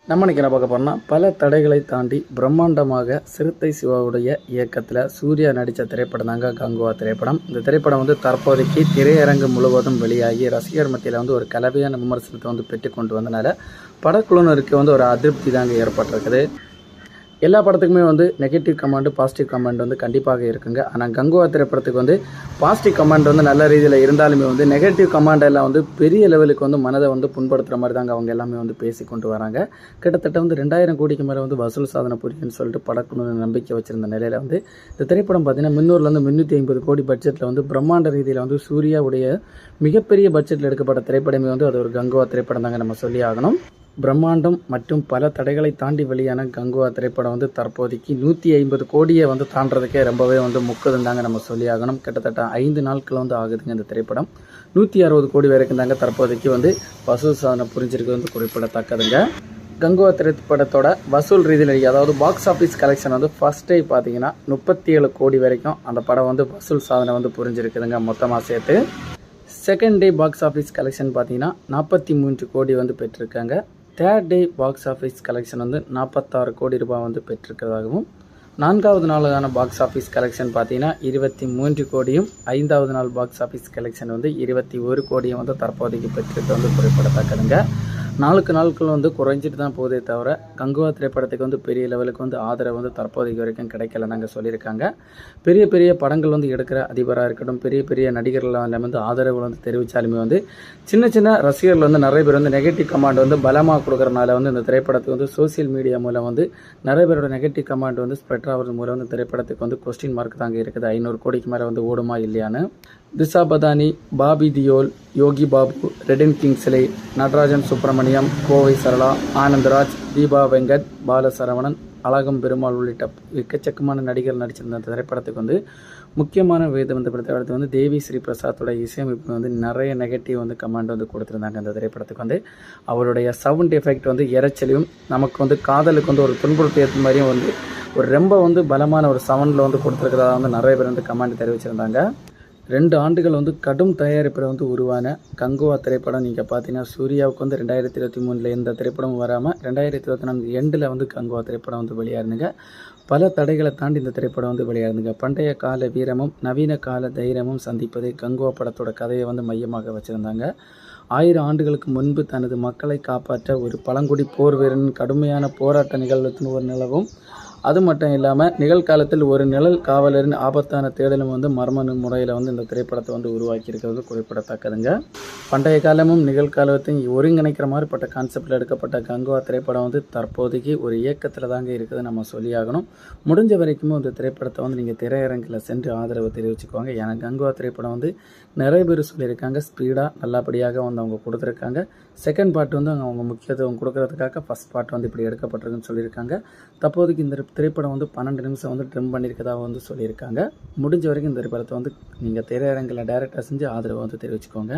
நம்ம இன்னைக்கு என்ன பார்க்க போறோம்னா, பல தடைகளை தாண்டி பிரம்மாண்டமாக சிறுத்தை சிவாவுடைய இயக்கத்தில் சூர்யா நடித்த திரைப்படம் தாங்க கங்குவா திரைப்படம். இந்த திரைப்படம் தற்போதைக்கு திரையரங்கு முழுவதும் வெளியாகி ரசிகர் மத்தியில் ஒரு கலவையான விமர்சனத்தை பெற்றுக் கொண்டு வந்தனால படக்குழுவினருக்கு ஒரு அதிருப்தி தாங்க ஏற்பட்டிருக்குது. எல்லா படத்துக்குமே நெகட்டிவ் கமெண்ட் பாசிட்டிவ் கமெண்ட் கண்டிப்பாக இருக்குங்க. ஆனால் கங்குவா திரைப்படத்துக்கு பாசிட்டிவ் கமெண்ட் நல்ல ரீதியில் இருந்தாலுமே நெகட்டிவ் கமெண்ட் எல்லாம் பெரிய லெவலுக்கு மனதை புண்படுத்துகிற மாதிரி தாங்க அவங்க எல்லாமே பேசி கொண்டு வராங்க. கிட்டத்தட்ட 2000 கோடிக்கு மேலே வசூல் சாதனை புரியுன்னு சொல்லிட்டு படக்குழு நம்பிக்கை வச்சிருந்த நிலையில் இந்த திரைப்படம் பார்த்தீங்கன்னா 300-350 கோடி பட்ஜெட்டில் பிரம்மாண்ட ரீதியில் சூர்யாவுடைய மிகப்பெரிய பட்ஜெட்டில் எடுக்கப்பட்ட திரைப்படமே அது ஒரு கங்குவா திரைப்படம் தாங்க நம்ம சொல்லி ஆகணும். பிரம்மாண்டம் மற்றும் பல தடைகளை தாண்டி வெளியான கங்குவா திரைப்படம் தற்போதைக்கு 150 கோடியை தாண்டறதுக்கே ரொம்பவே முக்குதுந்தாங்க நம்ம சொல்லி ஆகணும். கிட்டத்தட்ட 5 நாட்கள் ஆகுதுங்க. இந்த திரைப்படம் 160 கோடி வரைக்கும் தாங்க தற்போதைக்கு வசூல் சாதனை புரிஞ்சிருக்கு குறிப்பிடத்தக்கதுங்க. கங்குவா திரைப்படத்தோட வசூல் ரீதியில் அதாவது box office collection first day பார்த்தீங்கன்னா 37 கோடி வரைக்கும் அந்த படம் வசூல் சாதனை புரிஞ்சிருக்குதுங்க மொத்தமாக சேர்த்து. Second day box office collection பார்த்தீங்கன்னா 43 கோடி பெற்றிருக்காங்க. Third day box office collection 46 கோடி ரூபாய் பெற்றிருக்கிறதாகவும், 4வது நாளான பாக்ஸ் ஆஃபீஸ் கலெக்ஷன் பார்த்தீங்கன்னா 23 கோடியும், 5வது நாள் பாக்ஸ் ஆஃபீஸ் கலெக்ஷன் 21 கோடியும் தற்போதைக்கு பெற்றிருக்கிறது குறிப்பிடத்தக்கதுங்க. நாளுக்கு நாட்கள் குறைஞ்சிட்டு தான் போதே தவிர கங்குவா திரைப்படத்துக்கு பெரிய லெவலுக்கு ஆதரவு தற்போதைக்கு வரைக்கும் கிடைக்கல நாங்கள் சொல்லியிருக்காங்க. பெரிய பெரிய படங்கள் எடுக்கிற அதிபராக இருக்கட்டும், பெரிய பெரிய நடிகர்கள் ஆதரவு தெரிவித்தாலுமே சின்ன சின்ன ரசிகர்கள் நிறைய பேர் நெகட்டிவ் கமெண்ட் பலமாக கொடுக்குறனால இந்த திரைப்படத்துக்கு சோசியல் மீடியா மூலம் நிறைய பேரோட நெகட்டிவ் கமெண்ட் ஸ்ப்ரெட் ஆகிறது மூலம் இந்த திரைப்படத்துக்கு கொஸ்டின் மார்க் தாங்க இருக்குது. 500 கோடிக்கு மேலே ஓடுமா இல்லையான்னு. திஷா பதானி, பாபி தியோல், யோகி பாபு, ரெடின் கிங்ஸ்லே, நடராஜன் சுப்பிரமணியம், கோவை சரளா, ஆனந்தராஜ், தீபா வெங்கட், பாலசரவணன், அழகம் பெருமாள் உள்ளிட்ட எக்கச்சக்கமான நடிகர்கள் நடிச்சிருந்த திரைப்படத்துக்கு முக்கியமான திரைப்படத்துக்கு தேவி ஸ்ரீ பிரசாத்தோட இசையமைப்பு நிறைய நெகட்டிவ் கமெண்ட் கொடுத்துருந்தாங்க. அந்த திரைப்படத்துக்கு அவருடைய சவுண்ட் எஃபெக்ட் இறைச்சலையும் நமக்கு காதலுக்கு ஒரு துன்புறுத்தி ஏற்ற மாதிரியும் ஒரு ரொம்ப பலமான ஒரு சவுண்டில் கொடுத்துருக்கிறதா நிறைய பேர் கமெண்ட் தெரிவிச்சிருந்தாங்க. 2 ஆண்டுகள் கடும் தயாரிப்பில் உருவான கங்குவா திரைப்படம் நீங்கள் பார்த்தீங்கன்னா சூர்யாவுக்கு 2023 எந்த திரைப்படமும் வராமல் 2024 எண்டில் கங்குவா திரைப்படம் வெளியாயிருந்துங்க. பல தடைகளை தாண்டி இந்த திரைப்படம் வெளியாயிருந்துங்க. பண்டைய கால வீரமும் நவீன கால தைரியமும் சந்திப்பதை கங்குவா படத்தோட கதையை மையமாக வச்சுருந்தாங்க. 1000 ஆண்டுகளுக்கு முன்பு தனது மக்களை காப்பாற்ற ஒரு பழங்குடி போர் வீரனின் கடுமையான போராட்ட நிகழ்வு ஒரு நிலவும், அது மட்டும் இல்லாமல் நிகழ்காலத்தில் ஒரு நிழல் காவலரின் ஆபத்தான தேடலும் மர்ம முறையில் இந்த திரைப்படத்தை உருவாக்கியிருக்கிறது குறிப்பிடத்தக்கதுங்க. பண்டைய காலமும் நிகழ்காலத்தையும் ஒருங்கிணைக்கிற மாதிரிப்பட்ட கான்செப்டில் எடுக்கப்பட்ட கங்குவா திரைப்படம் தற்போதைக்கு ஒரு இயக்கத்தில் தாங்க இருக்குது நம்ம சொல்லியாகணும். முடிஞ்ச வரைக்கும் இந்த திரைப்படத்தை நீங்கள் திரையரங்கில் சென்று ஆதரவு தெரிவிச்சுக்குவாங்க. ஏன்னா கங்குவா திரைப்படம் நிறைய பேர் சொல்லியிருக்காங்க ஸ்பீடாக நல்லபடியாக அவங்க கொடுத்துருக்காங்க. செகண்ட் பார்ட் அவங்க முக்கியத்துவம் கொடுக்கறதுக்காக ஃபஸ்ட் பார்ட் இப்படி எடுக்கப்பட்டிருக்குன்னு சொல்லியிருக்காங்க. தற்போதைக்கு இந்த திரைப்படம் 12 நிமிஷம் ட்ரிம் பண்ணியிருக்கதாக சொல்லியிருக்காங்க. முடிஞ்ச வரைக்கும் இந்த திரைப்படத்தை நீங்கள் திரையரங்கில் டைரக்டாக செஞ்சு ஆதரவு தெரிவிச்சுக்கோங்க.